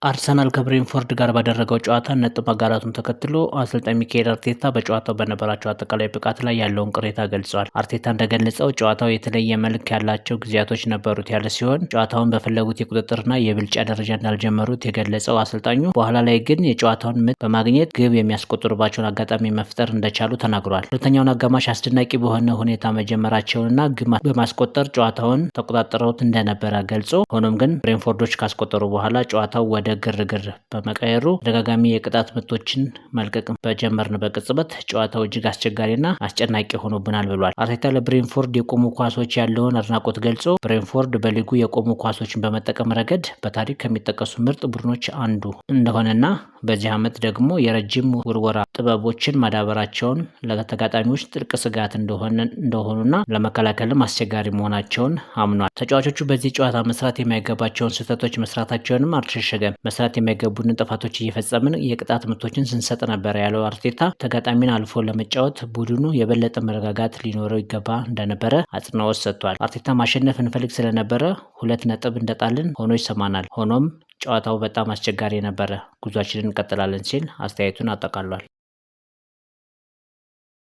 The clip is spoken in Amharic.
አርሰናል ከብሬንትፎርድ ጋር ባደረገው ጨዋታ ነጥብ መጋራቱን ተከትሎ አሰልጣኝ ሚኬል አርቴታ በጨዋታው በነበራቸው አጠቃላይ ብቃት ላይ ያለውን ቅሬታ ገልጿል። አርቴታ እንደገለጸው ጨዋታው የተለየ መልክ ያላቸው ጊዜያቶች ነበሩት ያለ ሲሆን ጨዋታውን በፈለጉት የቁጥጥርና የብልጫ ደረጃ እንዳልጀመሩት የገለጸው አሰልጣኙ በኋላ ላይ ግን የጨዋታውን ምት በማግኘት ግብ የሚያስቆጥሩባቸውን አጋጣሚ መፍጠር እንደቻሉ ተናግሯል። ሁለተኛውን አጋማሽ አስደናቂ በሆነ ሁኔታ መጀመራቸውንና ግብ በማስቆጠር ጨዋታውን ተቆጣጥረውት እንደነበረ ገልጾ ሆኖም ግን ብሬንትፎርዶች ካስቆጠሩ በኋላ ጨዋታው ወደ ግርግር በመቀየሩ ተደጋጋሚ የቅጣት ምቶችን መልቀቅ በጀመርን በቅጽበት ጨዋታው እጅግ አስቸጋሪና አስጨናቂ ሆኖብናል ብሏል። አርቴታ ለብሬንትፎርድ የቆሙ ኳሶች ያለውን አድናቆት ገልጾ ብሬንትፎርድ በሊጉ የቆሙ ኳሶችን በመጠቀም ረገድ በታሪክ ከሚጠቀሱ ምርጥ ቡድኖች አንዱ እንደሆነና በዚህ ዓመት ደግሞ የረጅም ውርወራ ጥበቦችን ማዳበራቸውን ለተጋጣሚዎች ጥልቅ ስጋት እንደሆኑና ለመከላከልም አስቸጋሪ መሆናቸውን አምኗል። ተጫዋቾቹ በዚህ ጨዋታ መስራት የማይገባቸውን ስህተቶች መስራታቸውንም አልሸሸገም። መስራት የማይገቡንን ጥፋቶች እየፈጸምን የቅጣት ምቶችን ስንሰጥ ነበር ያለው አርቴታ ተጋጣሚን አልፎ ለመጫወት ቡድኑ የበለጠ መረጋጋት ሊኖረው ይገባ እንደነበረ አጽንኦት ሰጥቷል። አርቴታ ማሸነፍ እንፈልግ ስለነበረ 2 ነጥብ እንደጣልን ሆኖ ይሰማናል። ሆኖም ጨዋታው በጣም አስቸጋሪ ነበረ፣ ጉዟችንን እንቀጥላለን ሲል አስተያየቱን አጠቃሏል።